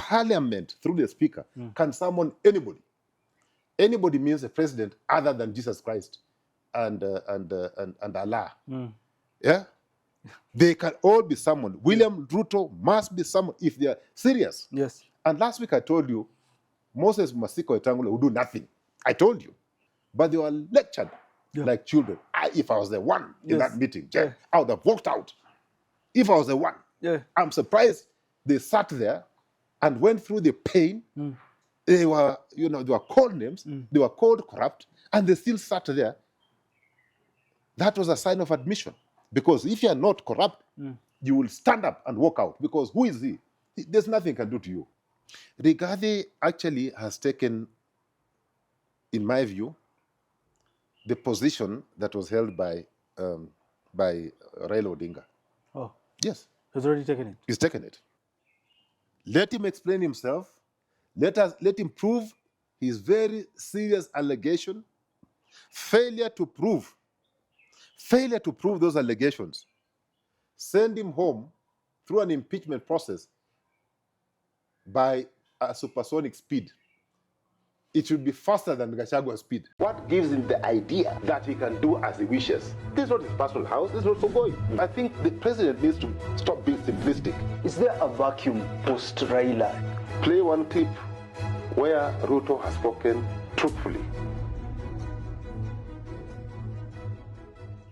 Parliament, through the Speaker, can summon anybody. Anybody means a president other than Jesus Christ and Allah. Yeah? They can all be summoned. William Ruto must be summoned if they are serious. Yes. And last week I told you, Moses Masiko Etangula would do nothing. I told you. But they were lectured like children. If I was the one in that meeting, I would have walked out. If I was the one. I'm surprised they sat there and went through the pain. They were, they were called names. They were called corrupt. And they still sat there. That was a sign of admission. Because if you are not corrupt, you will stand up and walk out. Because who is he? There's nothing he can do to you. Rigathi actually has taken, in my view, the position that was held by Raila Odinga. Oh. Yes. He's already taken it. He's taken it. Let him explain himself. Let him prove his very serious allegation. Failure to prove those allegations. Send him home through an impeachment process by a supersonic speed. It should be faster than Gashagua's speed. What gives him the idea that he can do as he wishes? This is not his personal house. This is not for going. I think the president needs to stop being simplistic. Is there a vacuum post-Raila? Play one clip where Ruto has spoken truthfully.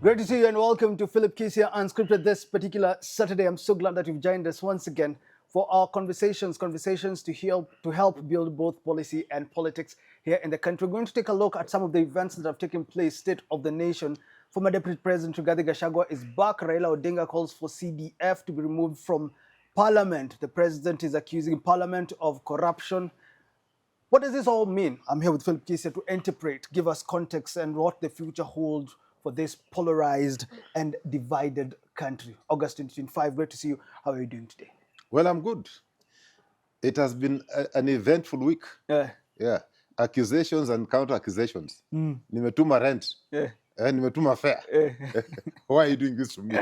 Great to see you and welcome to Philip Kisia Unscripted this particular Saturday. I'm so glad that you've joined us once again for our conversations to help build both policy and politics here in the country. We're going to take a look at some of the events that have taken place, state of the nation. Former Deputy President Rigathi Gachagua is back. Raila Odinga calls for CDF to be removed from Parliament. The president is accusing Parliament of corruption. What does this all mean? I'm here with Philip Kisia to interpret, give us context and what the future holds for this polarized and divided country. August 2025, great to see you. How are you doing today? Well, I'm good. It has been an eventful week. Yeah. Accusations and counter-accusations. Nimetuma rent. Nimetuma fare. Why are you doing this to me?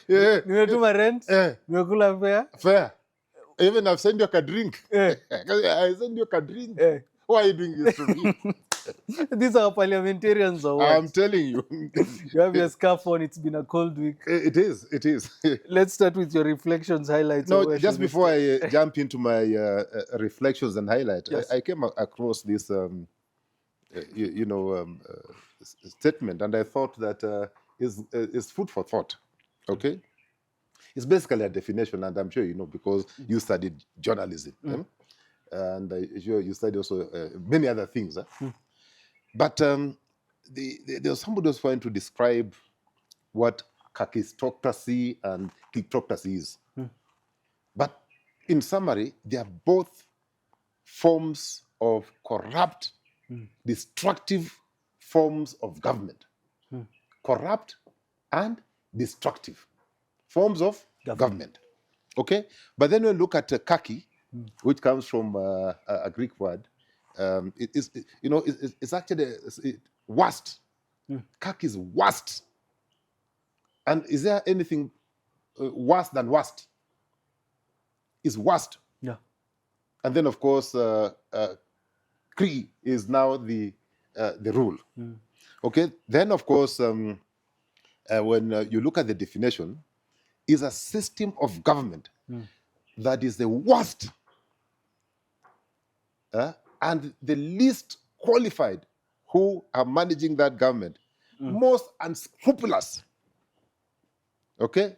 Nimetuma rent. Nimekula fare. Fare. Even I've sent you a drink. I sent you a drink. Why are you doing this to me? These are parliamentarians or what? I'm telling you. You have your scarf on. It's been a cold week. It is. Let's start with your reflections, highlights. No, just before I jump into my reflections and highlights, yes. I came across this, statement, and I thought that is food for thought. Okay, it's basically a definition, and I'm sure you know because you studied journalism, and you studied also many other things. But there was somebody who was trying to describe what kakistocracy and kleptocracy is. But in summary, they are both forms of corrupt, destructive forms of government. Corrupt and destructive forms of government. Okay? But then we look at kaki, which comes from a Greek word. It's actually worst. Kaki is worst. And is there anything worse than worst? Is worst. Yeah. And then, of course, Kri is now the rule. Okay. Then, of course, when you look at the definition, is a system of government that is the worst and the least qualified who are managing that government, most unscrupulous, okay,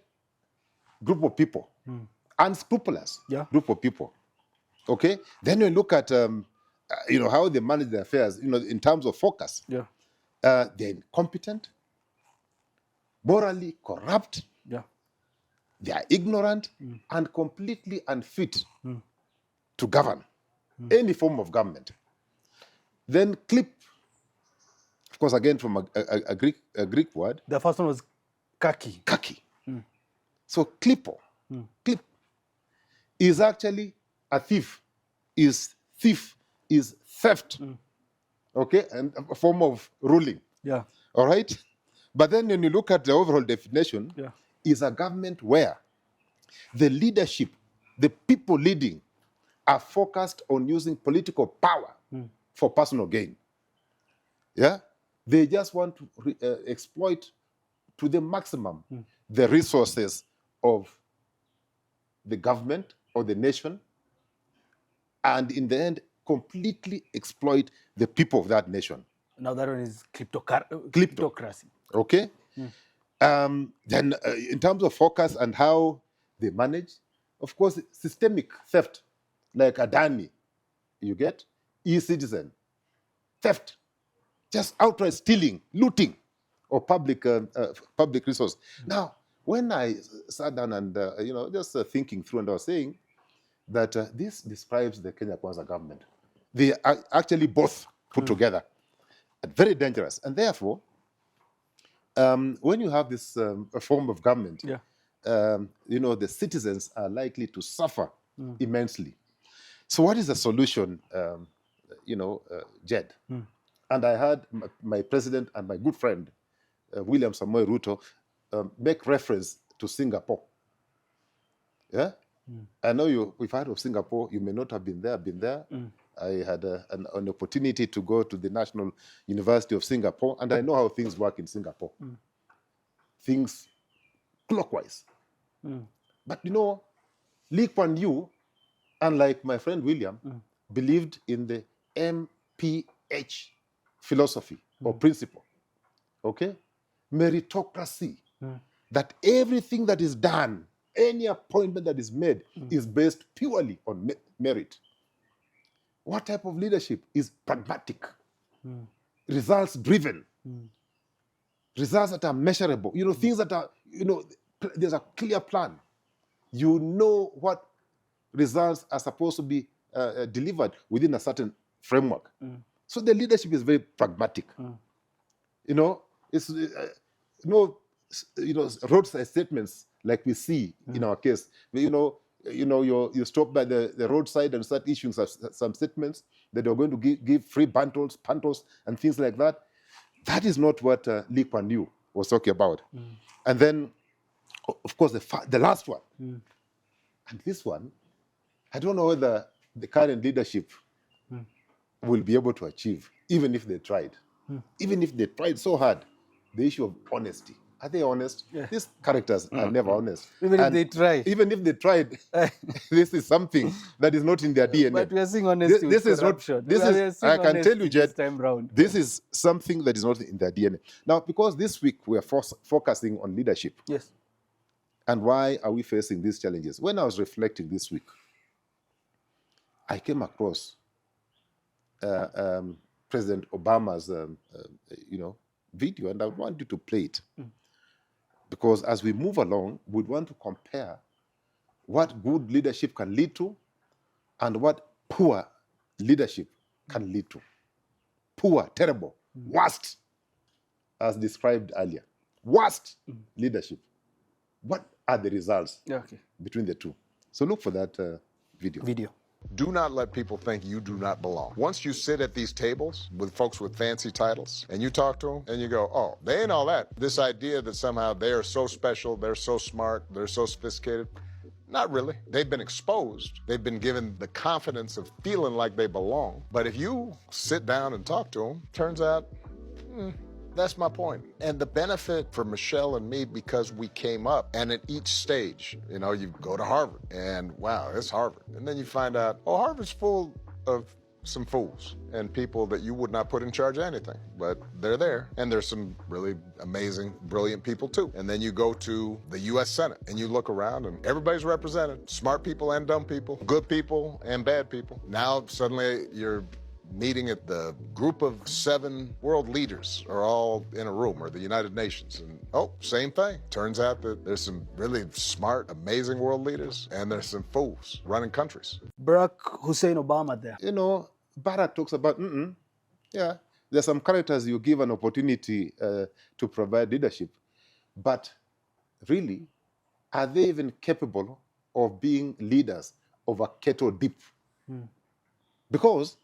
group of people, unscrupulous group of people, okay. Then we look at how they manage their affairs, in terms of focus. They're incompetent, morally corrupt. They are ignorant and completely unfit to govern any form of government. Then klip, of course, again from a Greek word. The first one was kaki. Kaki. So klipo, klip, is actually a thief. Is theft. Okay, and a form of ruling. Yeah. All right. But then when you look at the overall definition, is a government where The leadership, the people leading, are focused on using political power for personal gain. Yeah? They just want to exploit to the maximum the resources of the government or the nation, and in the end, completely exploit the people of that nation. Now that one is kleptocracy. Okay? Then in terms of focus and how they manage, of course, systemic theft, like Adani, you get, e-citizen, theft, just outright stealing, looting of public resource. Now, when I sat down and, just thinking through, and I was saying that this describes the Kenya Kwanza government. They are actually both put together, very dangerous. And therefore, when you have this form of government, the citizens are likely to suffer immensely. So what is the solution, Jed? And I heard my president and my good friend, William Samoei Ruto, make reference to Singapore. Yeah? I know we've heard of Singapore. You may not have been there. I had an opportunity to go to the National University of Singapore, and I know how things work in Singapore. Things clockwise. But Lee Kuan Yew, unlike my friend William, believed in the MPH philosophy or principle. Okay? Meritocracy. That everything that is done, any appointment that is made, is based purely on merit. What type of leadership is pragmatic, results driven, results that are measurable, things that are, there's a clear plan. You know what results are supposed to be delivered within a certain framework. So the leadership is very pragmatic. It's roadside statements like we see in our case. You stop by the roadside and start issuing some statements that you're going to give free pantos, and things like that. That is not what Lee Kuan Yew was talking about. And then, of course, the last one, and this one, I don't know whether the current leadership will be able to achieve, even if they tried. Even if they tried so hard, the issue of honesty. Are they honest? Yeah. These characters are never honest. Even if they try. Even if they tried, this is something that is not in their DNA. But we are seeing honesty this is corruption. not. I can tell you, Jed, this is is something that is not in their DNA. Now, because this week we are focusing on leadership. Yes. And why are we facing these challenges? When I was reflecting this week, I came across President Obama's, video, and I want you to play it. Because as we move along, we'd want to compare what good leadership can lead to and what poor leadership can lead to. Poor, terrible, worst, as described earlier. Worst leadership. What are the results between the two? So look for that video. Do not let people think you do not belong. Once you sit at these tables with folks with fancy titles and you talk to them and you go, oh, they ain't all that. This idea that somehow they are so special, they're so smart, they're so sophisticated. Not really. They've been exposed. They've been given the confidence of feeling like they belong. But if you sit down and talk to them, turns out, that's my point. And the benefit for Michelle and me, because we came up, and at each stage, you go to Harvard, and wow, it's Harvard. And then you find out, oh, Harvard's full of some fools and people that you would not put in charge of anything, but they're there. And there's some really amazing, brilliant people too. And then you go to the US Senate and you look around and everybody's represented, smart people and dumb people, good people and bad people. Now suddenly you're meeting at the group of 7 world leaders are all in a room, or the United Nations. And same thing. Turns out that there's some really smart, amazing world leaders, and there's some fools running countries. Barack Hussein Obama there. Barack talks about, there's some characters you give an opportunity to provide leadership. But really, are they even capable of being leaders of a kettle dip? Because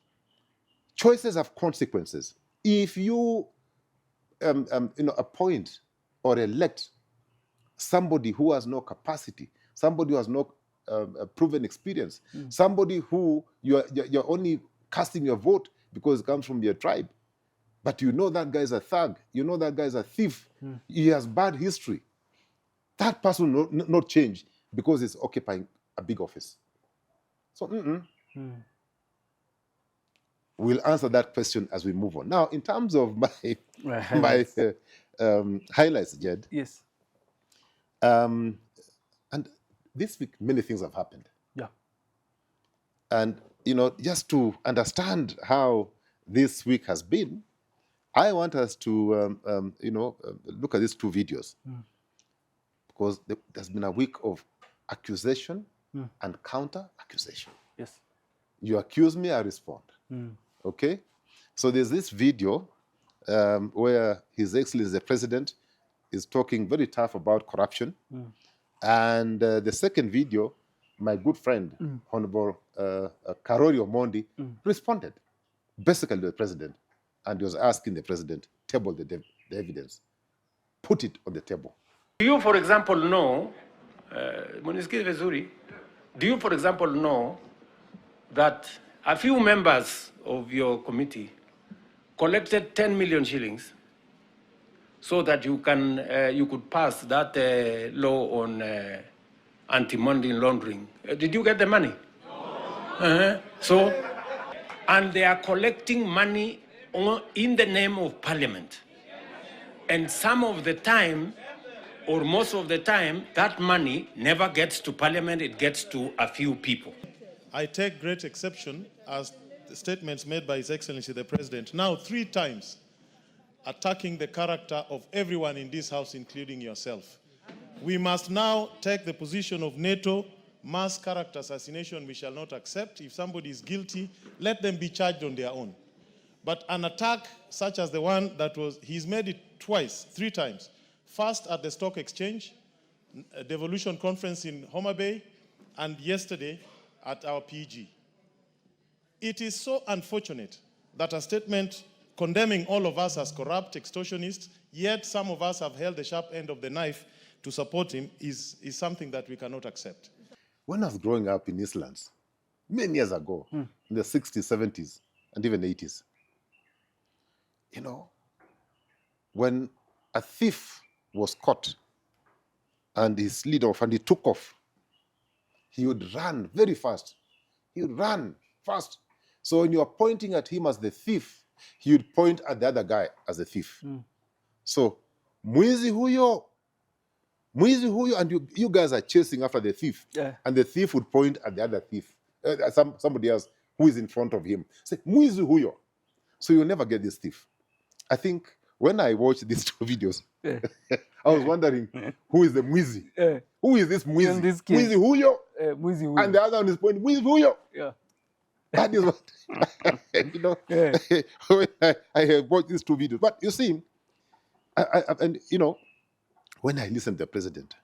choices have consequences. If you appoint or elect somebody who has no capacity, somebody who has no proven experience, somebody who you're only casting your vote because it comes from your tribe. But you know that guy's a thug. You know that guy's a thief. He has bad history. That person will not change because he's occupying a big office. So we'll answer that question as we move on. Now, in terms of my highlights, Jed. Yes. And this week, many things have happened. Yeah. And, just to understand how this week has been, I want us to, look at these two videos. Because there's been a week of accusation and counter-accusation. Yes. You accuse me, I respond. Okay? So there's this video where His Excellency the President is talking very tough about corruption. And the second video, my good friend, Honorable Karori Omondi, responded basically to the President. And he was asking the President, table the evidence. Put it on the table. Do you, for example, know, do you, for example, know that a few members of your committee collected 10 million shillings so that you could pass that law on anti-money laundering? Did you get the money? No. And they are collecting money in the name of Parliament. And some of the time, or most of the time, that money never gets to Parliament, it gets to a few people. I take great exception as the statements made by His Excellency the President, now 3 times, attacking the character of everyone in this House, including yourself. We must now take the position of NATO. Mass character assassination we shall not accept. If somebody is guilty, let them be charged on their own. But an attack such as the one that he's made it twice, 3 times. First at the Stock Exchange, a devolution conference in Homa Bay, and yesterday at our PG. It is so unfortunate that a statement condemning all of us as corrupt extortionists, yet some of us have held the sharp end of the knife to support him, is something that we cannot accept. When I was growing up in Eastlands, many years ago, in the 60s, 70s, and even 80s, when a thief was caught and he slid off and he took off, he would run very fast. He would run fast. So when you're pointing at him as the thief, he would point at the other guy as a thief. So, mwizi huyo, and you guys are chasing after the thief. Yeah. And the thief would point at the other thief, somebody else who is in front of him. Say, mwizi huyo. So you'll never get this thief. I think when I watched these 2 videos, I was wondering, who is the mwizi? Who is this mwizi? Mwizi huyo? Mwizi huyo. And the other one is pointing, mwizi huyo? Yeah. That is what, when I have watched these 2 videos. But you see, when I listen to the President,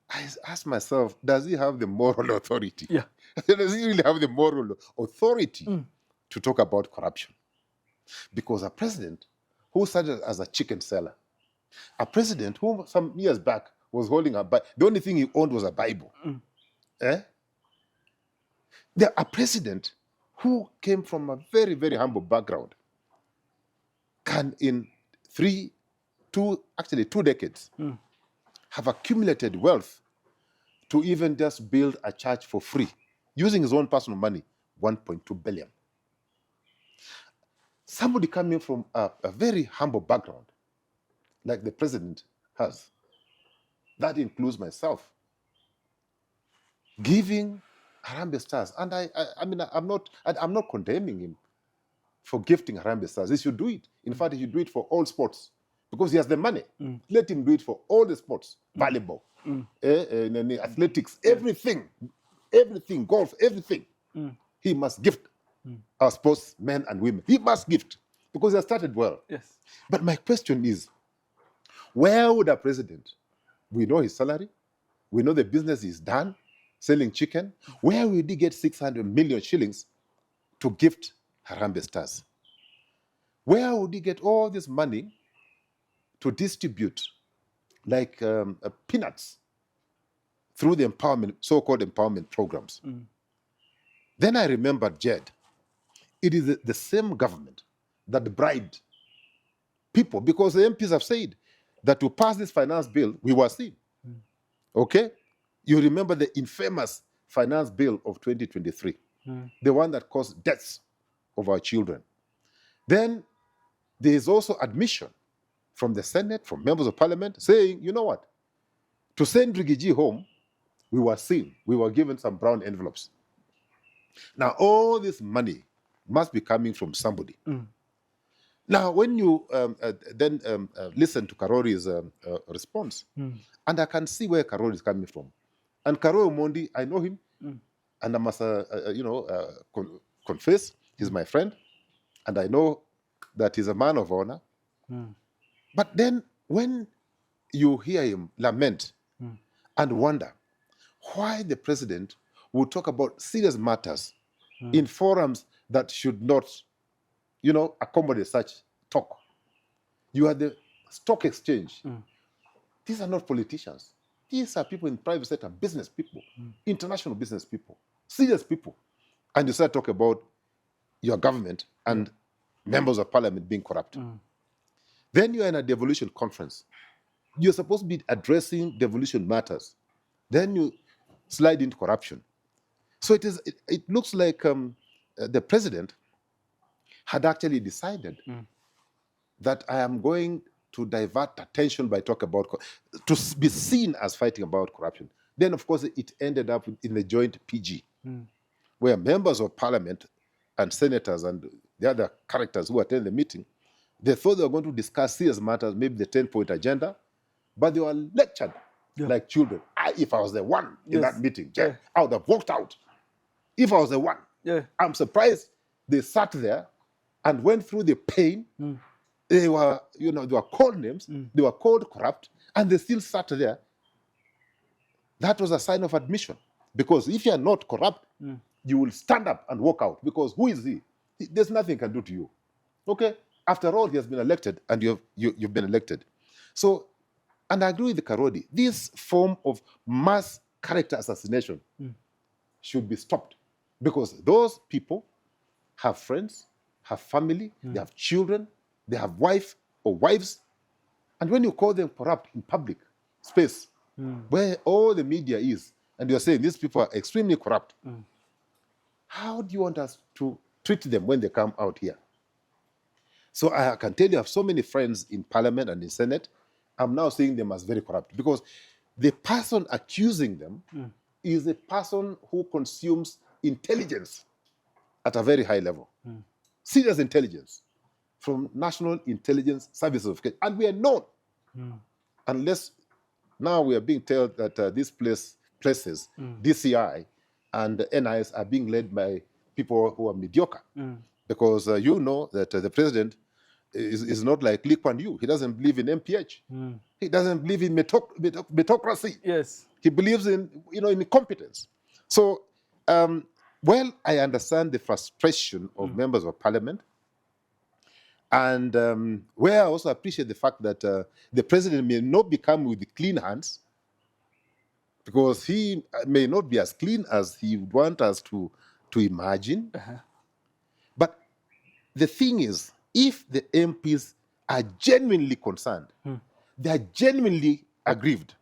I ask myself, does he have the moral authority? Yeah. Does he really have the moral authority to talk about corruption? Because a president who started as a chicken seller, a president who some years back was holding the only thing he owned was a Bible. A president who came from a very, very humble background can in 2 decades have accumulated wealth to even just build a church for free using his own personal money, 1.2 billion. Somebody coming from a very humble background, like the president has, that includes myself, giving Harambee Stars, and I'm not condemning him for gifting Harambee Stars. He should do it. In fact, he should do it for all sports because he has the money. Let him do it for all the sports, volleyball, athletics, everything, golf, everything. He must gift our sports, men and women. He must gift because he has started well. Yes. But my question is, where would a president, we know his salary, we know the business he's done, selling chicken, where would he get 600 million shillings to gift Harambee Stars? Where would he get all this money to distribute like peanuts through the so-called empowerment programs. Then I remembered, Jed, it is the same government that bribed people, because the MPs have said that to pass this finance bill, we were seen. Okay? You remember the infamous finance bill of 2023, the one that caused deaths of our children. Then there is also admission from the Senate, from members of Parliament, saying, you know what? To send Rigathi home, we were seen. We were given some brown envelopes. Now, all this money must be coming from somebody. Now, when you then listen to Karori's response, and I can see where Karori is coming from. And Karori Omondi, I know him, and I must, confess, he's my friend, and I know that he's a man of honor. But then when you hear him lament and wonder why the president would talk about serious matters in forums that should not, accommodate such talk. You are the stock exchange. These are not politicians. These are people in private sector, business people, international business people, serious people. And you start talking about your government and members of parliament being corrupt. Then you are in a devolution conference. You're supposed to be addressing devolution matters. Then you slide into corruption. So it looks like the president had actually decided that I am going to divert attention by talking about, to be seen as fighting about corruption. Then, of course, it ended up in the joint PG, where members of parliament and senators and the other characters who attended the meeting, they thought they were going to discuss serious matters, maybe the 10-point agenda, but they were lectured like children. If I was the one in that meeting, I would have walked out. If I was the one. I'm surprised they sat there and went through the pain. They were, they were called names, they were called corrupt, and they still sat there. That was a sign of admission. Because if you are not corrupt, you will stand up and walk out. Because who is he? There's nothing he can do to you. Okay? After all, he has been elected, and you've been elected. So, and I agree with Karodi, this form of mass character assassination should be stopped. Because those people have friends, have family, they have children, they have wife or wives. And when you call them corrupt in public space, where all the media is, and you're saying these people are extremely corrupt, how do you want us to treat them when they come out here? So I can tell you, I have so many friends in parliament and in Senate. I'm now seeing them as very corrupt because the person accusing them is a person who consumes intelligence at a very high level. Serious intelligence from National Intelligence Services of Kenya. And we are known, unless now we are being told that these places, DCI and NIS are being led by people who are mediocre. Because you know that the president is not like Lee Kuan Yew. He doesn't believe in MPH. He doesn't believe in meritocracy. Yes. He believes in, in competence. So, well, I understand the frustration of members of parliament. And where I also appreciate the fact that the president may not become with clean hands, because he may not be as clean as he would want us to imagine. But the thing is, if the MPs are genuinely concerned, they are genuinely aggrieved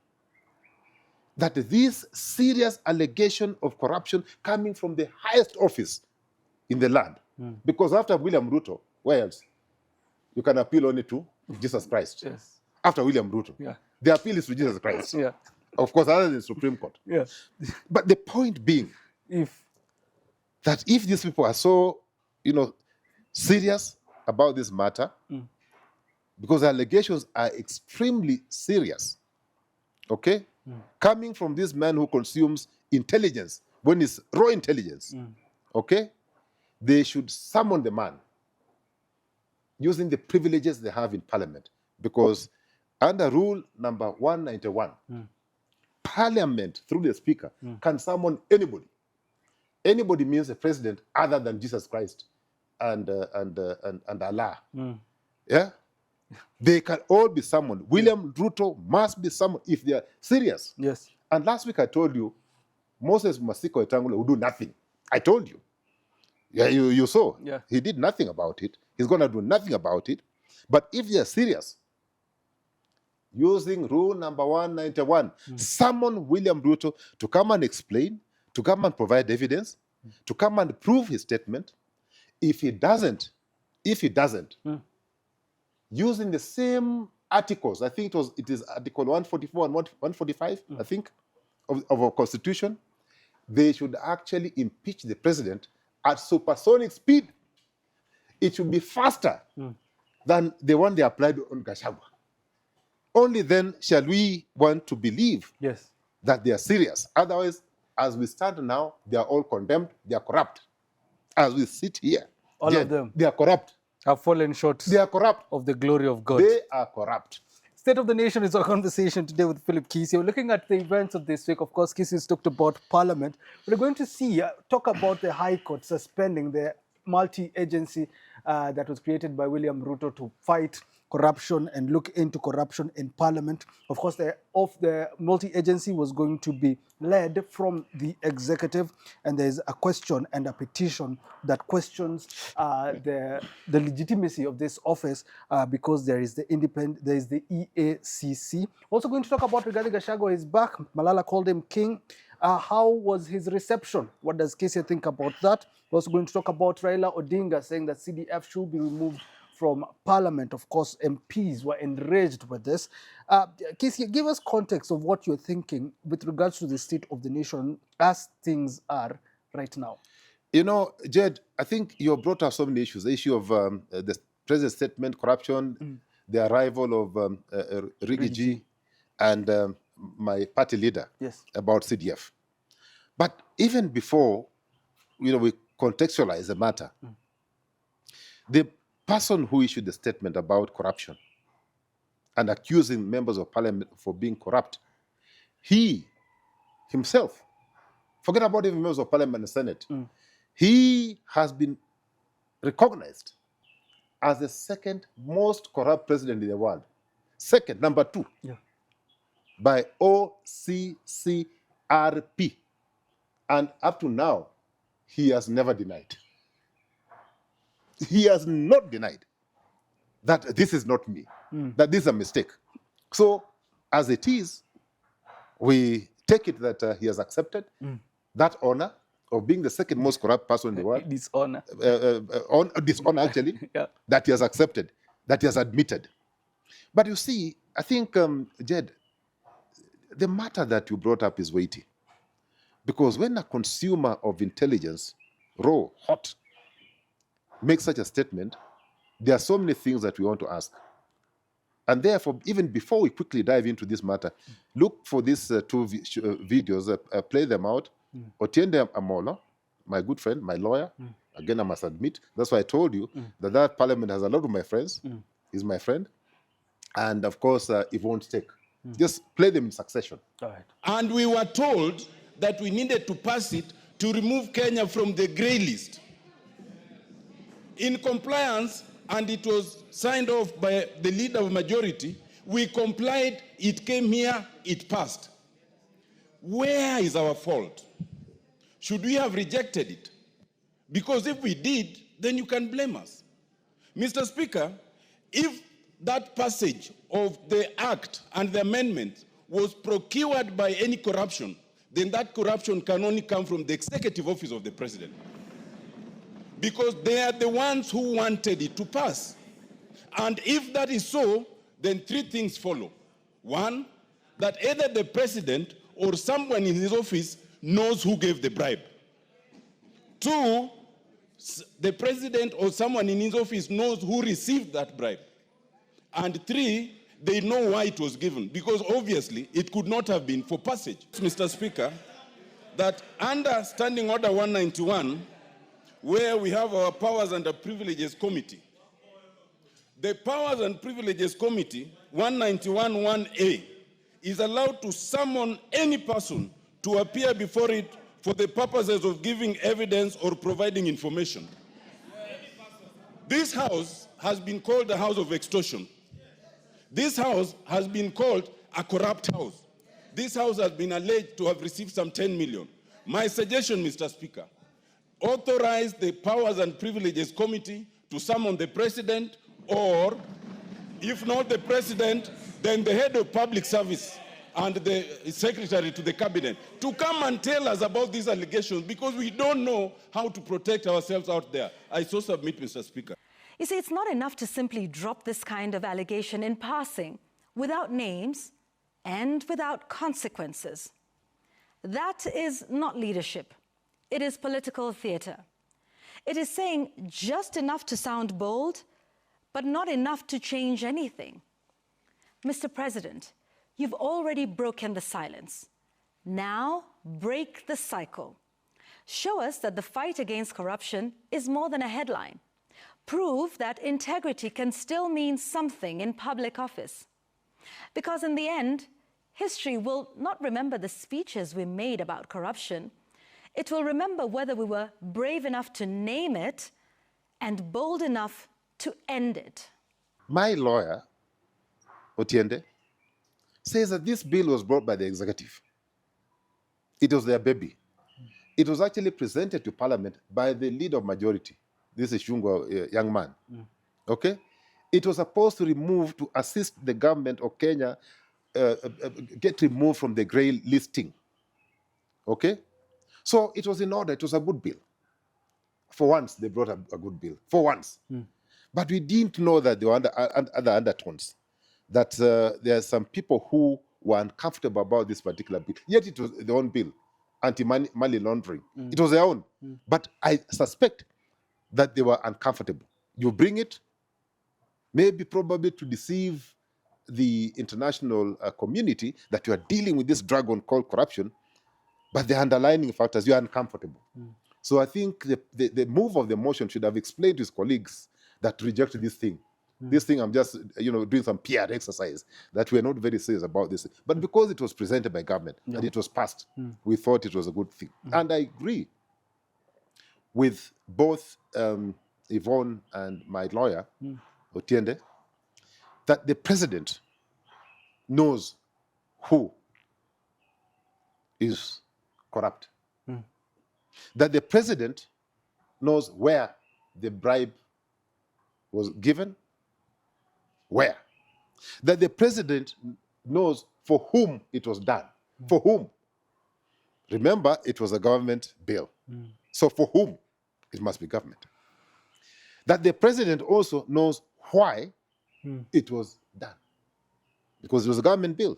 that this serious allegation of corruption coming from the highest office in the land, because after William Ruto, where else? You can appeal only to Jesus Christ. Yes. After William Ruto. The appeal is to Jesus Christ. Of course, other than the Supreme Court. But the point being, if these people are so, serious about this matter, because the allegations are extremely serious, okay? Coming from this man who consumes intelligence, when it's raw intelligence, okay? They should summon the man using the privileges they have in parliament. Because under rule number 191, parliament, through the speaker, can summon anybody. Anybody means a president other than Jesus Christ and Allah. Yeah? They can all be summoned. William Ruto must be summoned if they are serious And last week I told you, Moses Masiko Etangula will do nothing. I told you. Yeah, you saw. Yeah. He did nothing about it. He's going to do nothing about it. But if they are serious, using rule number 191, summon William Ruto to come and explain, to come and provide evidence, to come and prove his statement. If he doesn't, using the same articles, I think it is Article 144 and 145, I think, of our Constitution, they should actually impeach the president at supersonic speed. It should be faster than the one they applied on Gashagua. Only then shall we want to believe that they are serious. Otherwise, as we stand now, they are all condemned, they are corrupt. As we sit here, all of them, they are corrupt. Have fallen short. They are corrupt. Of the glory of God. They are corrupt. State of the Nation is our conversation today with Philip Kisii. We're looking at the events of this week. Of course, Kisii's talked about Parliament. We're going to talk about the High Court suspending the multi-agency that was created by William Ruto to fight corruption and look into corruption in Parliament. Of course, the multi-agency was going to be led from the executive, and there's a question and a petition that questions the legitimacy of this office because there is the EACC. Also going to talk about Rigathi Gachagua is back. Malala called him king. How was his reception? What does Kisii think about that? We're also going to talk about Raila Odinga saying that CDF should be removed from Parliament. Of course, MPs were enraged with this. Kisii, give us context of what you're thinking with regards to the state of the nation as things are right now. You know, Jed, I think you brought up so many issues. The issue of the president's statement, corruption, the arrival of Rigathi and my party leader about CDF. But even before, we contextualize the matter, the person who issued the statement about corruption and accusing members of parliament for being corrupt, he himself, forget about even members of parliament and the Senate, he has been recognized as the second most corrupt president in the world. Second, number 2, by OCCRP. And up to now, he has never denied. He has not denied that this is not me, that this is a mistake. So, as it is, we take it that he has accepted that honor of being the second most corrupt person in the world. Dishonor. Dishonor, actually, that he has accepted, that he has admitted. But you see, I think, Jed, the matter that you brought up is weighty. Because when a consumer of intelligence, raw, hot, makes such a statement, there are so many things that we want to ask. And therefore, even before we quickly dive into this matter, look for these 2 videos, play them out. Otiende Amolo, my good friend, my lawyer, again, I must admit, that's why I told you that parliament has a lot of my friends. He's my friend. And of course, it won't take. Just play them in succession. All right. And we were told that we needed to pass it to remove Kenya from the grey list. In compliance, and it was signed off by the leader of majority, we complied, it came here, it passed. Where is our fault? Should we have rejected it? Because if we did, then you can blame us. Mr. Speaker, if that passage of the act and the amendment was procured by any corruption, then that corruption can only come from the executive office of the president. Because they are the ones who wanted it to pass. And if that is so, then 3 things follow. 1, that either the president or someone in his office knows who gave the bribe. 2, the president or someone in his office knows who received that bribe. And 3, they know why it was given, because obviously it could not have been for passage. Mr. Speaker, that under Standing Order 191, where we have our Powers and Privileges Committee, the Powers and Privileges Committee, 191(1)(a), is allowed to summon any person to appear before it for the purposes of giving evidence or providing information. This house has been called the house of extortion. This house has been called a corrupt house. This house has been alleged to have received some 10 million. My suggestion, Mr. Speaker, authorize the Powers and Privileges Committee to summon the president, or if not the president, then the head of public service and the secretary to the cabinet to come and tell us about these allegations, because we don't know how to protect ourselves out there. I so submit, Mr. Speaker. You see, it's not enough to simply drop this kind of allegation in passing, without names and without consequences. That is not leadership. It is political theater. It is saying just enough to sound bold, but not enough to change anything. Mr. President, you've already broken the silence. Now, break the cycle. Show us that the fight against corruption is more than a headline. Prove that integrity can still mean something in public office. Because in the end, history will not remember the speeches we made about corruption. It will remember whether we were brave enough to name it and bold enough to end it. My lawyer, Otiende, says that this bill was brought by the executive. It was their baby. It was actually presented to Parliament by the leader of majority. This is Shungo, young man. Okay? It was supposed to assist the government of Kenya get removed from the grey listing. Okay? So it was in order. It was a good bill. For once, they brought a good bill. For once. But we didn't know that there were other undertones. That there are some people who were uncomfortable about this particular bill. Yet it was their own bill, anti-money laundering. It was their own. But I suspect that they were uncomfortable. You bring it, probably to deceive the international community that you are dealing with this dragon called corruption, but the underlying factors, you are uncomfortable. So I think the move of the motion should have explained to his colleagues that rejected this thing. This thing, I'm just doing some PR exercise, that we're not very serious about this. But because it was presented by government and it was passed, we thought it was a good thing. And I agree with both Yvonne and my lawyer, Otiende, that the president knows who is corrupt. That the president knows where the bribe was given, where. That the president knows for whom it was done. For whom. Remember, it was a government bill. So for whom? It must be government. That the president also knows why it was done. Because it was a government bill.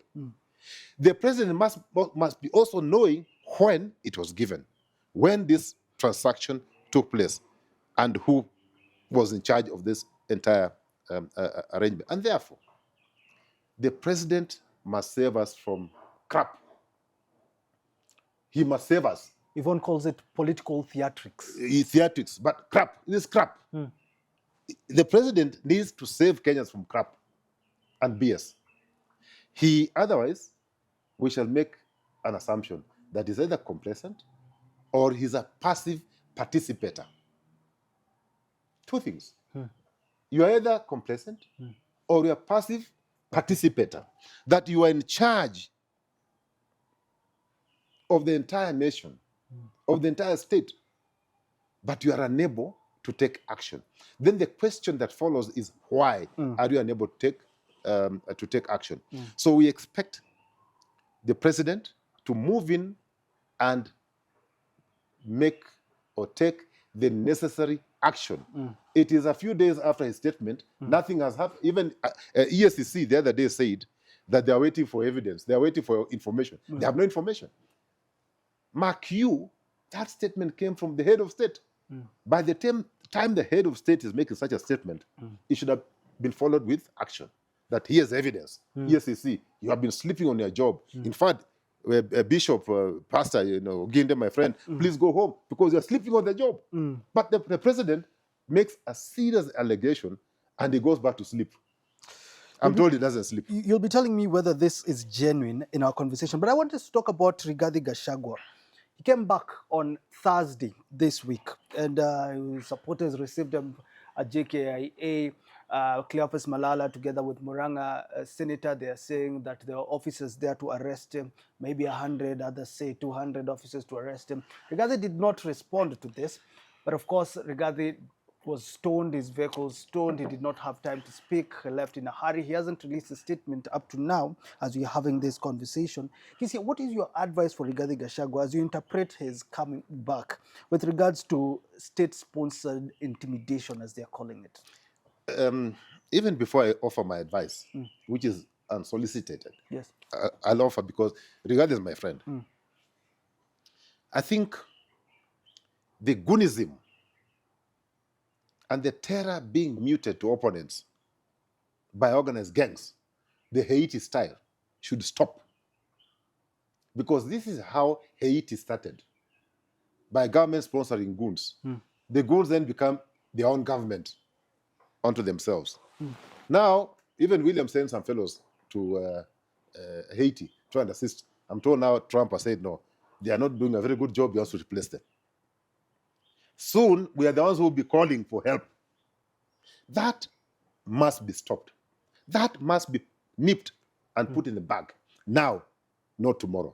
The president must be also knowing when it was given, when this transaction took place, and who was in charge of this entire arrangement. And therefore, the president must save us from crap. He must save us. Yvonne calls it political theatrics. Theatrics, but crap. It is crap. The president needs to save Kenyans from crap and BS. Otherwise, we shall make an assumption that he's either complacent or he's a passive participator. Two things. You are either complacent or you are passive participator. That you are in charge of the entire nation, of the entire state, but you are unable to take action. Then the question that follows is, why are you unable to take action? So we expect the president to move in and make or take the necessary action. It is a few days after his statement. Nothing has happened. Even ESCC the other day said that they are waiting for evidence. They are waiting for information. They have no information. Mark you, that statement came from the head of state. By the time the head of state is making such a statement, it should have been followed with action. That here's evidence. ESCC, you have been sleeping on your job. In fact, Bishop, Pastor, Ginde, my friend, please go home because you're sleeping on the job. But the president makes a serious allegation and he goes back to sleep. I'm told he doesn't sleep. You'll be telling me whether this is genuine in our conversation, but I want us to talk about Rigathi Gachagua. He came back on Thursday this week, and his supporters received him at JKIA. Cleopas Malala, together with Muranga senator, they are saying that there are officers there to arrest him, maybe 100, others say 200 officers to arrest him. Rigathi did not respond to this, but of course, Rigathi was stoned, his vehicle stoned, he did not have time to speak, he left in a hurry. He hasn't released a statement up to now as we are having this conversation. Kisia, what is your advice for Rigathi Gachagua as you interpret his coming back with regards to state-sponsored intimidation, as they are calling it? Even before I offer my advice, which is unsolicited, Yes. I'll offer because Rigathi is my friend. I think the goonism and the terror being muted to opponents by organized gangs, the Haiti style, should stop. Because this is how Haiti started, by government sponsoring goons. The goons then become their own government unto themselves. Now, even William sent some fellows to Haiti to assist. I'm told now Trump has said, no, they are not doing a very good job, he has to replace them. Soon, we are the ones who will be calling for help. That must be stopped. That must be nipped and put in the bag. Now, not tomorrow.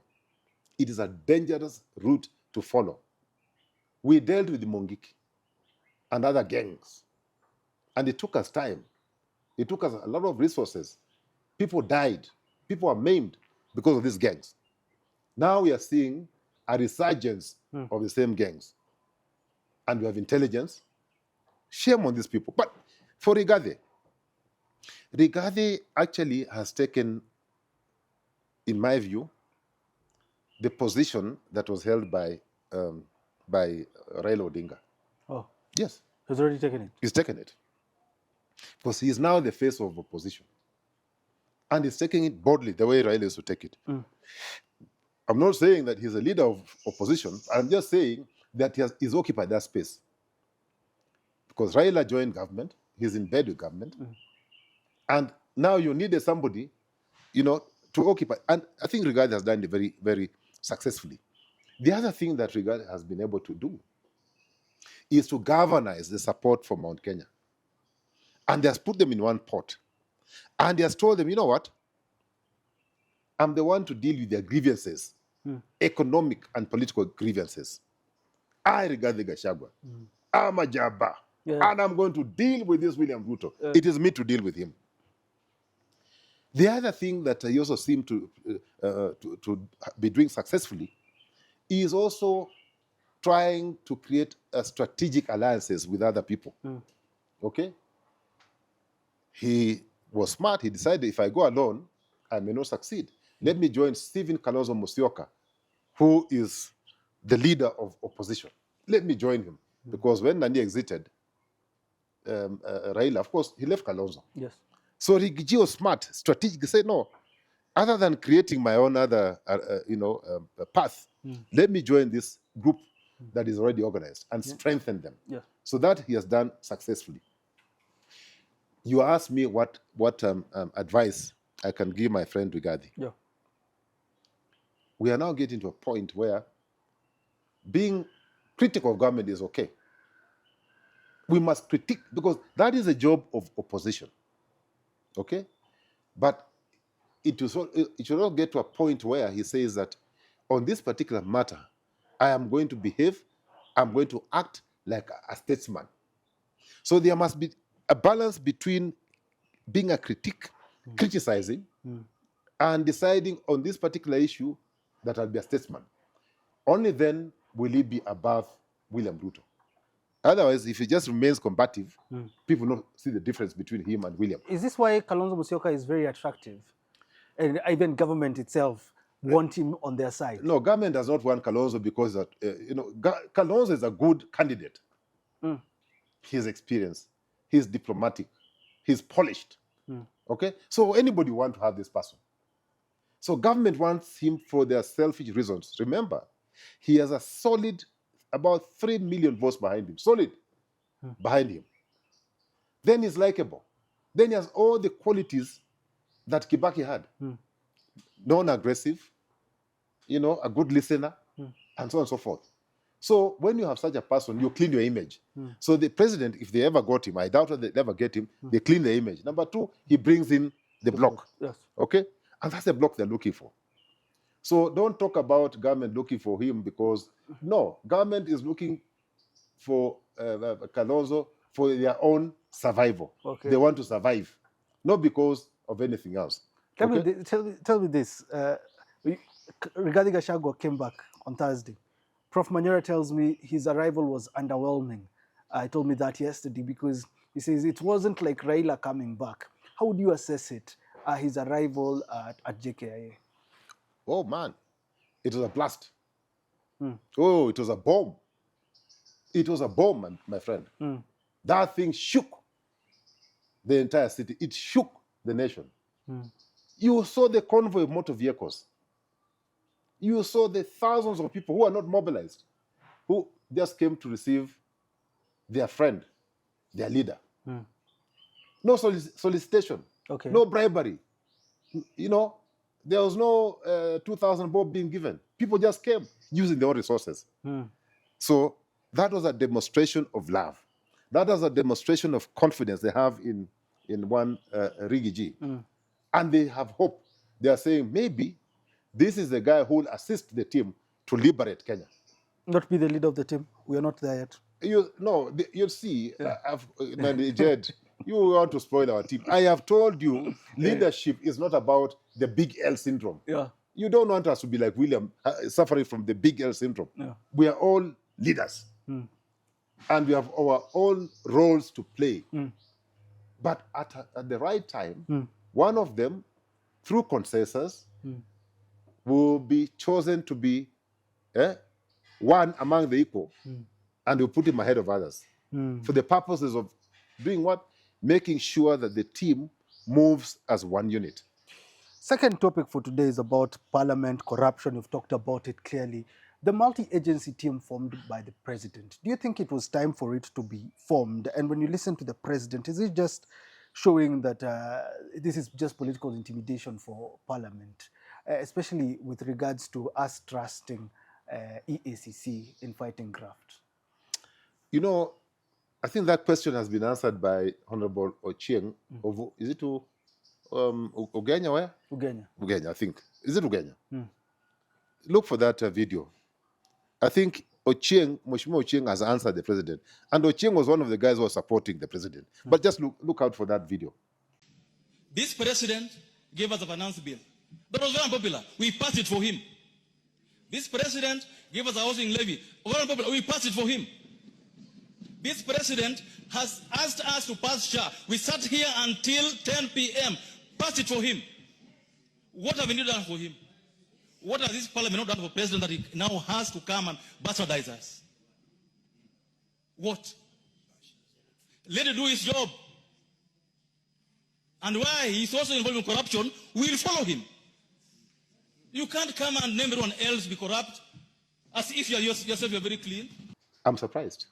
It is a dangerous route to follow. We dealt with the Mongiki and other gangs, and it took us time. It took us a lot of resources. People died. People were maimed because of these gangs. Now we are seeing a resurgence of the same gangs. And we have intelligence. Shame on these people. But for Rigathi actually has taken, in my view, the position that was held by Raila Odinga. Oh. Yes. He's already taken it. He's taken it. Because he is now the face of opposition. And he's taking it boldly, the way Raila used to take it. I'm not saying that he's a leader of opposition. I'm just saying that he's occupied that space. Because Raila joined government, he's in bed with government, and now you needed somebody, to occupy. And I think Rigathi has done it very, very successfully. The other thing that Rigathi has been able to do is to galvanize the support for Mount Kenya. And he has put them in one pot. And he has told them, you know what? I'm the one to deal with their grievances, economic and political grievances. I, Rigathi Gashagua, I'm a Jabba, and I'm going to deal with this William Ruto. It is me to deal with him. The other thing that he also seemed to be doing successfully is also trying to create strategic alliances with other people. Okay? He was smart. He decided, if I go alone, I may not succeed. Let me join Stephen Kalonzo Musyoka, who is the leader of opposition. Let me join him. Because when Nani exited, Raila, of course, he left Kalonzo. Yes. So Rigathi was smart, strategic. He said, no, other than creating my own other, path, let me join this group that is already organized and strengthen them. Yeah. So that he has done successfully. You asked me what advice I can give my friend Rigathi. Yeah. We are now getting to a point where being critical of government is okay. We must critique, because that is a job of opposition. Okay? But it should not get to a point where he says that on this particular matter, I am going to behave, I'm going to act like a statesman. So there must be a balance between being a critic, criticizing, and deciding on this particular issue that I'll be a statesman. Only then will he be above William Ruto. Otherwise, if he just remains combative, people don't see the difference between him and William. Is this why Kalonzo Musyoka is very attractive? And even government itself want him on their side? No, government does not want Kalonzo because Kalonzo is a good candidate. He's experienced, he's diplomatic, he's polished. Okay? So anybody want to have this person. So government wants him for their selfish reasons. Remember, he has a solid, about 3 million votes behind him. Solid behind him. Then he's likable. Then he has all the qualities that Kibaki had. Non-aggressive, a good listener, and so on and so forth. So when you have such a person, you clean your image. So the president, if they ever got him, I doubt that they ever get him, they clean the image. Number two, he brings in the bloc. Yes. Okay? And that's the bloc they're looking for. So don't talk about government looking for him because, no, government is looking for Kalonzo for their own survival. Okay. They want to survive, not because of anything else. Tell Okay? me this. Rigathi Gachagua came back on Thursday. Prof. Manyora tells me his arrival was underwhelming. He told me that yesterday because he says it wasn't like Raila coming back. How would you assess it, his arrival at JKIA? Oh, man. It was a blast. Oh, it was a bomb. It was a bomb, my friend. That thing shook the entire city. It shook the nation. You saw the convoy of motor vehicles. You saw the thousands of people who are not mobilized, who just came to receive their friend, their leader. No solicitation, Okay. no bribery. You know, there was no 2,000 bob being given. People just came using their own resources. So that was a demonstration of love. That was a demonstration of confidence they have in one Rigiji. And they have hope. They are saying, maybe this is the guy who will assist the team to liberate Kenya. Not be the leader of the team. We are not there yet. You'll see, Jed, you want to spoil our team. I have told you, leadership is not about the big L syndrome. Yeah. You don't want us to be like William, suffering from the big L syndrome. Yeah. We are all leaders. And we have our own roles to play. But at the right time, one of them, through consensus, will be chosen to be one among the equal, and we'll put him ahead of others for the purposes of doing what? Making sure that the team moves as one unit. Second topic for today is about parliament corruption. You've talked about it clearly. The multi-agency team formed by the president. Do you think it was time for it to be formed? And when you listen to the president, is it just showing that this is just political intimidation for parliament, especially with regards to us trusting EACC in fighting graft? You know, I think that question has been answered by Honorable Ochieng. Is it Ugenya? Where? Ugenya, I think. Is it Ugenya? Look for that video. I think Mheshimiwa Ochieng has answered the president. And Ochieng was one of the guys who was supporting the president. But just look out for that video. This president gave us a finance bill. That was very unpopular. We passed it for him. This president gave us a housing levy. Very unpopular. We passed it for him. This president has asked us to pass SHA. We sat here until 10 p.m. Passed it for him. What have we done for him? What has this parliament not done for president that he now has to come and bastardize us? What? Let him do his job. And why he's also involved in corruption, we'll follow him. You can't come and name everyone else be corrupt as if yourself you're very clean. I'm surprised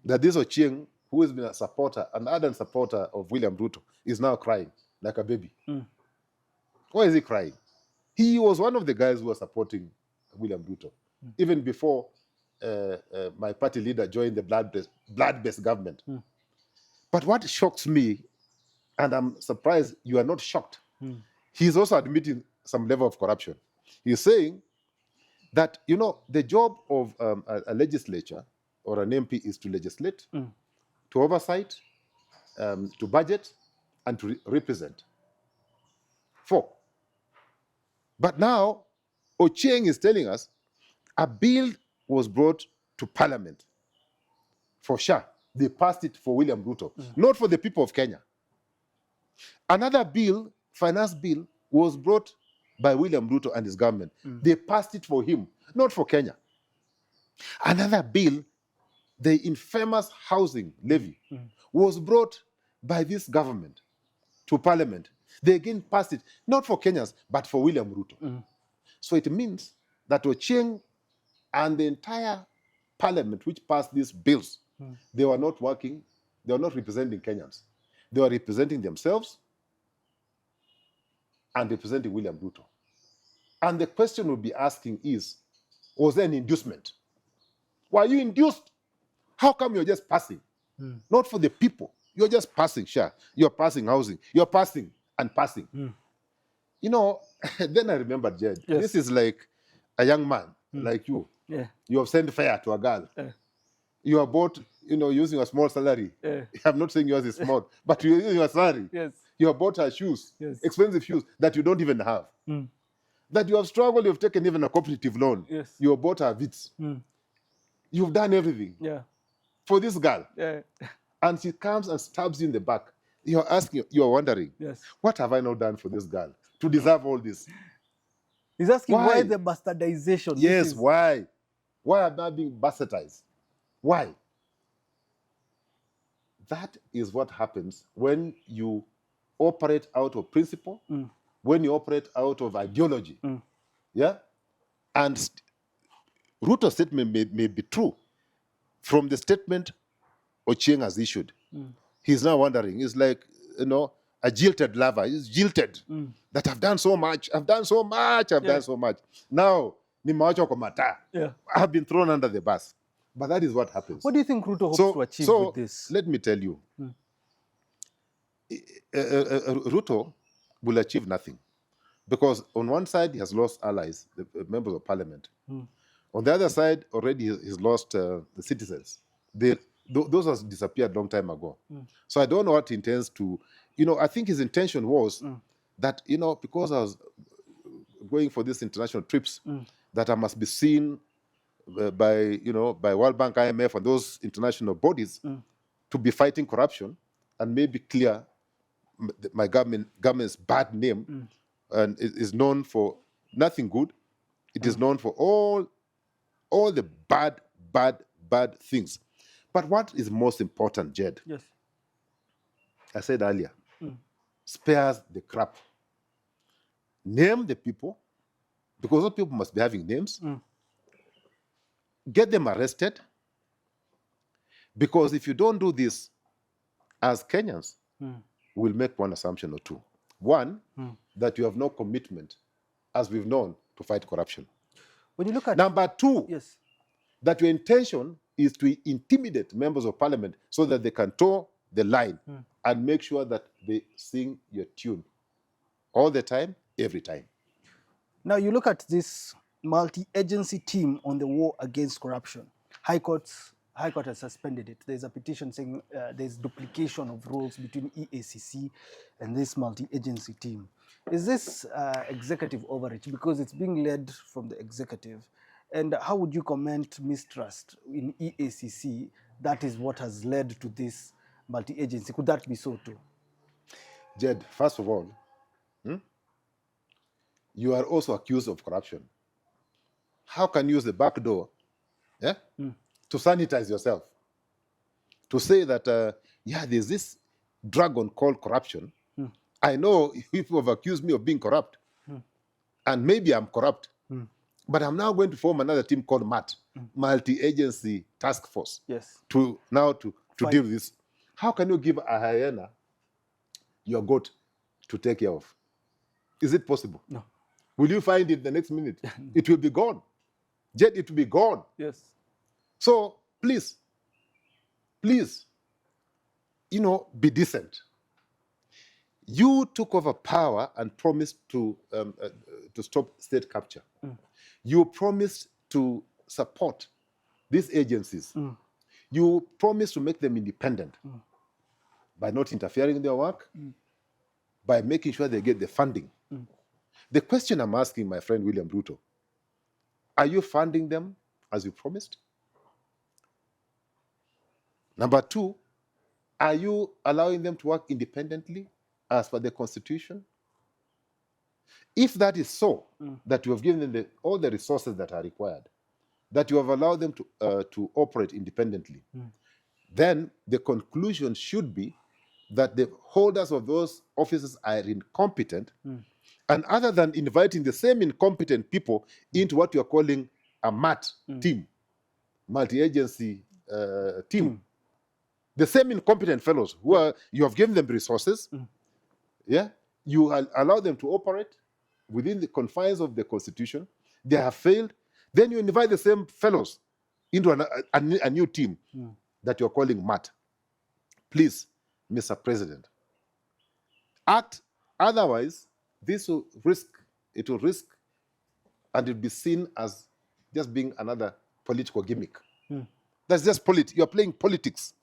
that this Ochieng, who has been a supporter, an ardent supporter of William Ruto, is now crying like a baby. Why is he crying? He was one of the guys who was supporting William Ruto, even before my party leader joined the blood-based government. But what shocks me, and I'm surprised you are not shocked, he's also admitting some level of corruption. He's saying that, you know, the job of a legislature or an MP is to legislate, to oversight, to budget, and to represent. 4. But now, Ochieng is telling us a bill was brought to Parliament for SHA. They passed it for William Ruto, not for the people of Kenya. Another bill, finance bill, was brought by William Ruto and his government. They passed it for him, not for Kenya. Another bill, the infamous housing levy, was brought by this government to Parliament. They again passed it, not for Kenyans, but for William Ruto. So it means that Ochieng and the entire Parliament which passed these bills, they were not working, they were not representing Kenyans. They were representing themselves and representing William Ruto. And the question we'll be asking is, was there an inducement? Were you induced? How come you're just passing? Not for the people. You're just passing, sure. You're passing housing. You're passing and passing. You know, then I remember, Jed, this is like a young man like you. Yeah. You have sent fire to a girl. You are bought, you know, using a small salary. I'm not saying yours is small, but you're using your salary. Yes. You have bought her shoes, expensive shoes that you don't even have. That you have struggled, you've taken even a cooperative loan. Yes. You have bought her Vits. You've done everything for this girl. And she comes and stabs you in the back. You're asking, you're wondering, what have I not done for this girl to deserve all this? He's asking why the bastardization? Yes, why? Why am I being bastardized? Why? That is what happens when you operate out of principle, when you operate out of ideology. Yeah? And Ruto's statement may be true. From the statement Ochieng has issued, he's now wondering, he's like, you know, a jilted lover. He's jilted. That I've done so much, I've done so much, I've done so much. Now, I've been thrown under the bus. But that is what happens. What do you think Ruto hopes to achieve with this? Let me tell you, Ruto will achieve nothing. Because on one side, he has lost allies, the members of parliament. On the other side, already he's lost the citizens. Those have disappeared a long time ago. So I don't know what he intends to, you know, I think his intention was that, you know, because I was going for these international trips, that I must be seen by, you know, by World Bank, IMF, and those international bodies to be fighting corruption and maybe clear my government's bad name, and it is known for nothing good. It is known for all the bad things. But what is most important, Jed? Yes. I said earlier, spares the crap. Name the people, because those people must be having names. Get them arrested, because if you don't do this, as Kenyans, we'll make one assumption or two. One, that you have no commitment, as we've known, to fight corruption. When you look at number two, that your intention is to intimidate members of parliament so that they can toe the line and make sure that they sing your tune all the time, every time. Now you look at this multi-agency team on the war against corruption. High Court has suspended it. There's a petition saying there's duplication of roles between EACC and this multi-agency team. Is this executive overreach? Because it's being led from the executive. And how would you comment mistrust in EACC? That is what has led to this multi-agency. Could that be so too? Jed, first of all, you are also accused of corruption. How can you use the back door to sanitize yourself? To say that, there's this dragon called corruption. I know people have accused me of being corrupt. And maybe I'm corrupt. But I'm now going to form another team called MAT, Multi-Agency Task Force, to deal with this. How can you give a hyena your goat to take care of? Is it possible? No. Will you find it the next minute? It will be gone. Jed, it will be gone. Yes. So please, be decent. You took over power and promised to stop state capture. You promised to support these agencies. You promised to make them independent by not interfering in their work, by making sure they get the funding. The question I'm asking my friend William Ruto, are you funding them as you promised? Number two, are you allowing them to work independently as per the Constitution? If that is so, that you have given them all the resources that are required, that you have allowed them to operate independently, then the conclusion should be that the holders of those offices are incompetent, and other than inviting the same incompetent people into what you are calling a MAT team, multi-agency team, the same incompetent fellows who you have given them resources, you allow them to operate within the confines of the Constitution, they have failed, then you invite the same fellows into a new team that you're calling MAT. Please, Mr. President, act. Otherwise, this will risk, and it'll be seen as just being another political gimmick. That's just you're playing politics.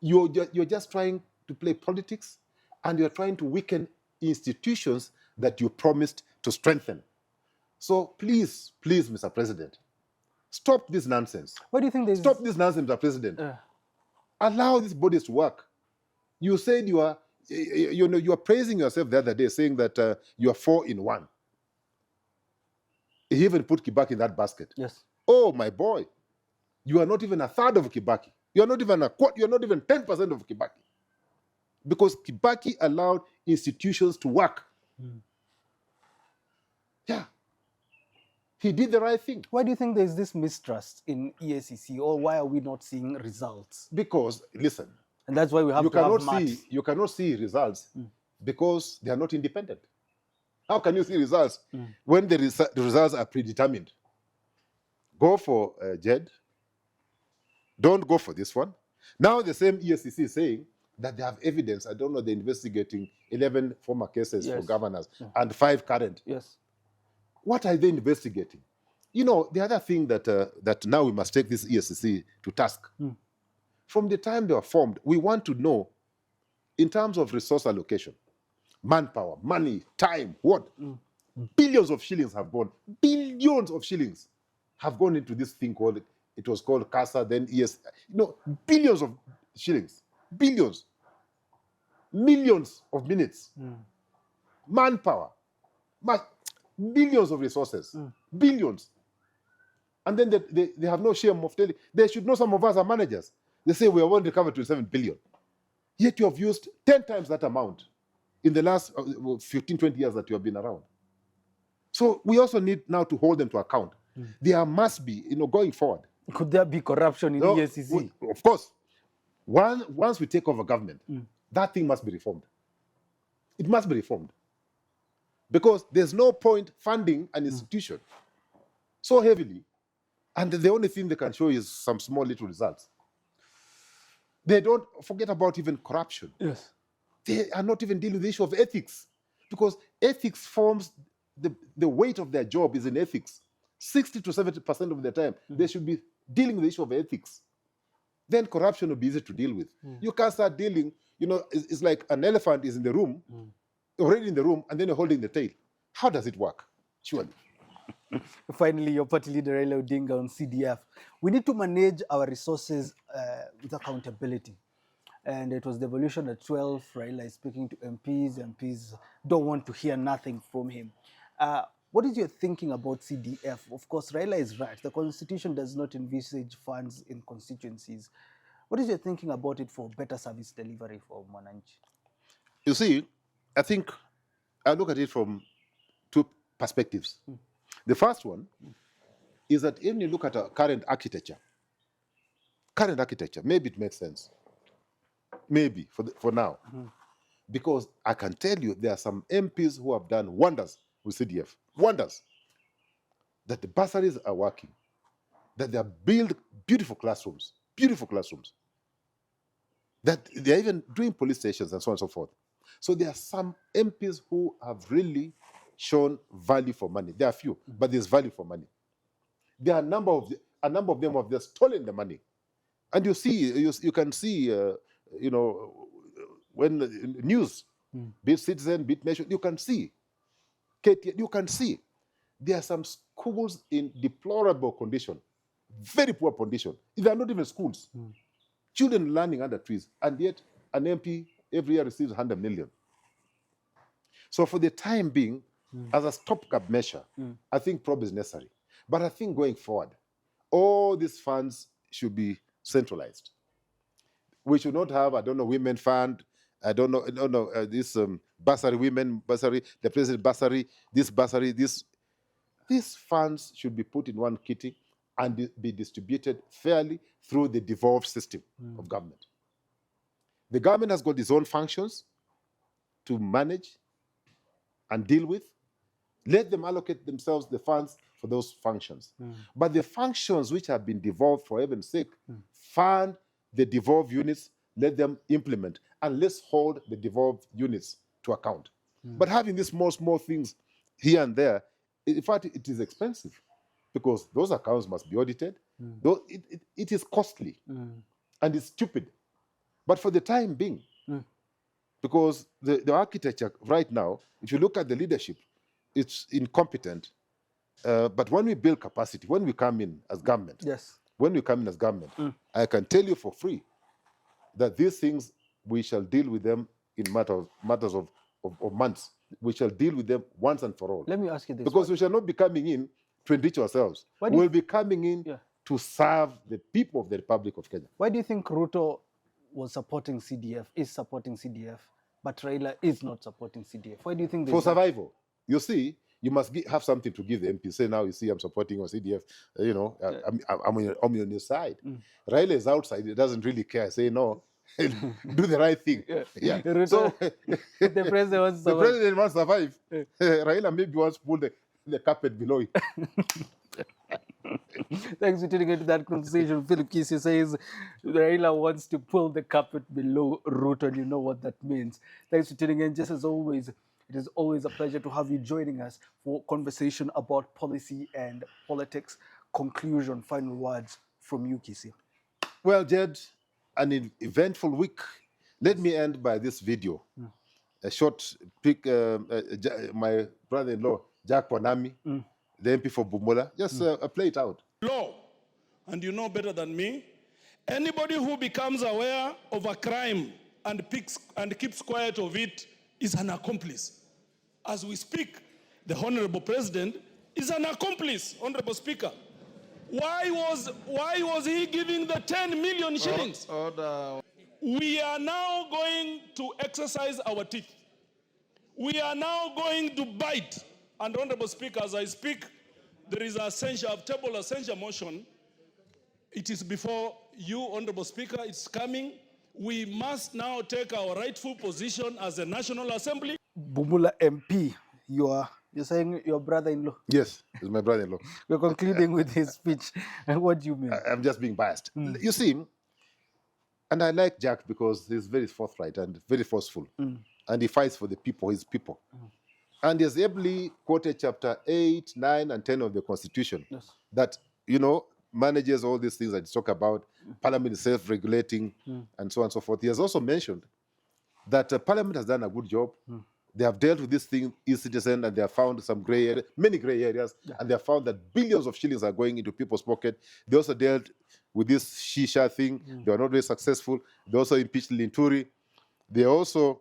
You're just trying to play politics, and you're trying to weaken institutions that you promised to strengthen. So please, Mr. President, stop this nonsense. What do you think? Stop this nonsense, Mr. President. Allow these bodies to work. You said you are praising yourself the other day, saying that you are 4 in 1. He even put Kibaki in that basket. Yes. Oh, my boy, you are not even a third of Kibaki. You are not even 10% of Kibaki, because Kibaki allowed institutions to work. Yeah, he did the right thing. Why do you think there is this mistrust in EACC, or why are we not seeing results? Because listen, and that's why we have you cannot see results because they are not independent. How can you see results when the results are predetermined? Go for JED. Don't go for this one. Now the same EACC is saying that they have evidence. I don't know, they're investigating 11 former cases for governors and 5 current. Yes. What are they investigating? You know, the other thing that now we must take this EACC to task. From the time they were formed, we want to know, in terms of resource allocation, manpower, money, time, what? Billions of shillings have gone. Billions of shillings have gone into this thing called, it was called CASA, then ES. Billions of shillings. Billions. Millions of minutes. Manpower. Billions of resources. Billions. And then they have no shame of telling. They should know some of us are managers. They say we have only recovered 27 billion. Yet you have used 10 times that amount in the last 15, 20 years that you have been around. So we also need now to hold them to account. There must be, going forward. Could there be corruption in EACC? Of course. Once we take over government, that thing must be reformed. It must be reformed. Because there's no point funding an institution so heavily, and the only thing they can show is some small little results. They don't forget about even corruption. Yes. They are not even dealing with the issue of ethics, because ethics forms the weight of their job is in ethics. 60 to 70% of the time, they should be dealing with the issue of ethics. Then corruption will be easy to deal with. You can't start dealing, it's like an elephant is in the room, already in the room, and then you're holding the tail. How does it work? Surely. Finally, your party leader, Raila Odinga, on CDF. We need to manage our resources with accountability. And it was devolution at 12. Raila is speaking to MPs. MPs don't want to hear nothing from him. What is your thinking about CDF? Of course, Raila is right. The Constitution does not envisage funds in constituencies. What is your thinking about it for better service delivery for Mwananchi? You see, I think I look at it from 2 perspectives. The first one is that when you look at our current architecture, maybe it makes sense. Maybe, for now. Because I can tell you there are some MPs who have done wonders with CDF. Wonders. That the bursaries are working. That they have built beautiful classrooms. That they are even doing police stations and so on and so forth. So there are some MPs who have really shown value for money. There are few, but there's value for money. There are a number of them have just stolen the money. And you can see, when the news, be it Citizen, be it Nation, you can see. You can see there are some schools in deplorable condition, very poor condition. They are not even schools. Children learning under trees, and yet an MP every year receives 100 million. So for the time being, as a stopgap measure, I think probably is necessary. But I think going forward, all these funds should be centralized. We should not have, women fund, this bursary, women bursary, the president bursary, this bursary, this. These funds should be put in one kitty and be distributed fairly through the devolved system of government. The government has got its own functions to manage and deal with. Let them allocate themselves the funds for those functions. But the functions which have been devolved, for heaven's sake, fund the devolved units, let them implement, and let's hold the devolved units to account. But having these small things here and there, in fact, it is expensive because those accounts must be audited. Though it is costly and it's stupid. But for the time being, because the architecture right now, if you look at the leadership, it's incompetent. But when we build capacity, when we come in as government, I can tell you for free that these things, we shall deal with them in matters of months. We shall deal with them once and for all. Let me ask you this. Because we shall not be coming in to enrich ourselves. We'll be coming in to serve the people of the Republic of Kenya. Why do you think Ruto was supporting CDF, is supporting CDF, but Raila is not supporting CDF? Why do you think? For survival. You see, you must have something to give the MP. Say, now, you see, I'm supporting your CDF. You know, I'm on your side. Raila is outside. He doesn't really care. Say, no, do the right thing. So, the president wants to survive. Raila maybe wants to pull the carpet below it. Thanks for tuning into that conversation. Philip Kissi says Raila wants to pull the carpet below Ruto, and you know what that means. Thanks for tuning in. Just as always, it is always a pleasure to have you joining us for conversation about policy and politics. Conclusion, final words from you, Kissi. Well, Jed, an eventful week. Let me end by this video. A short pic, my brother-in-law, Jack Ponami, the MP for Bumula, just play it out. Law, and you know better than me, anybody who becomes aware of a crime and keeps quiet of it is an accomplice. As we speak, the Honorable President is an accomplice, Honorable Speaker. Why was he giving the 10 million shillings? We are now going to exercise our teeth. We are now going to bite. And Honorable Speaker, as I speak, there is a censure, I've tabled a censure motion. It is before you, Honorable Speaker, it's coming. We must now take our rightful position as a National Assembly. Bumula MP, you're saying your brother-in-law? Yes, it's my brother-in-law. We're concluding with his speech. And what do you mean? I'm just being biased. You see, and I like Jack because he's very forthright and very forceful. And he fights for the people, his people. And he has ably quoted chapter 8, 9, and 10 of the Constitution that, you know, manages all these things that you talk about. Parliament is self-regulating and so on and so forth. He has also mentioned that Parliament has done a good job. They have dealt with this thing, e-citizen, and they have found some many gray areas, and they have found that billions of shillings are going into people's pocket. They also dealt with this shisha thing. They were not very successful. They also impeached Linturi. They also,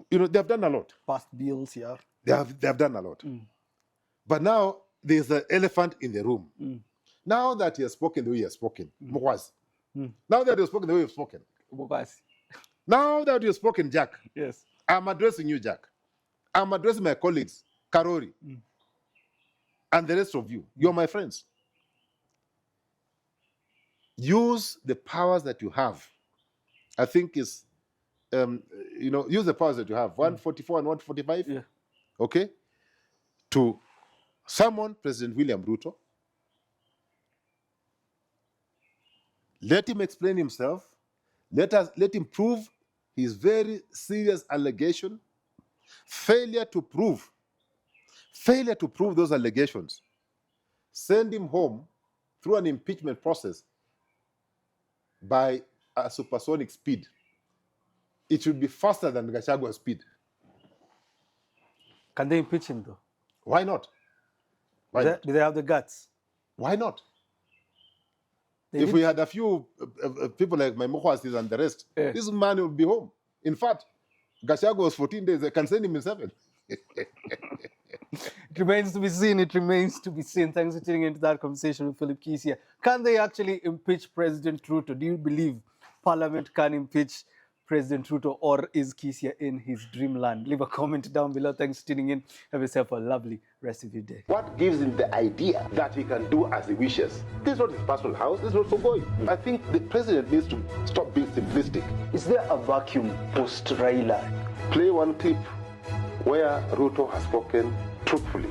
you know, they have done a lot. Passed bills, yeah. They have done a lot. But now there's an elephant in the room. Now that he has spoken the way he has spoken, now that he has spoken the way he has spoken, now that you have spoken, Jack, yes, I'm addressing you, Jack. I'm addressing my colleagues, Karori, and the rest of you. You're my friends. Use the powers that you have. I think it's, you know, use the powers that you have, 144 and 145, okay, to summon President William Ruto. Let him explain himself. Let him prove his very serious allegation. Failure to prove those allegations. Send him home through an impeachment process by a supersonic speed. It should be faster than Gashagua's speed. Can they impeach him though? Why not? Do they have the guts? Why not? If we had a few people like my Mokwastis and the rest, this man would be home. In fact, Gashagua was 14 days. They can send him in 7. It remains to be seen. It remains to be seen. Thanks for tuning into that conversation with Philip Kissi. Can they actually impeach President Ruto? Do you believe Parliament can impeach President Ruto, or is Kissi in his dreamland? Leave a comment down below. Thanks for tuning in. Have yourself a lovely rest of your day. What gives him the idea that he can do as he wishes? This is not his personal house. This is not so going. I think the president needs to stop being simplistic. Is there a vacuum post Raila? Play one clip where Ruto has spoken truthfully.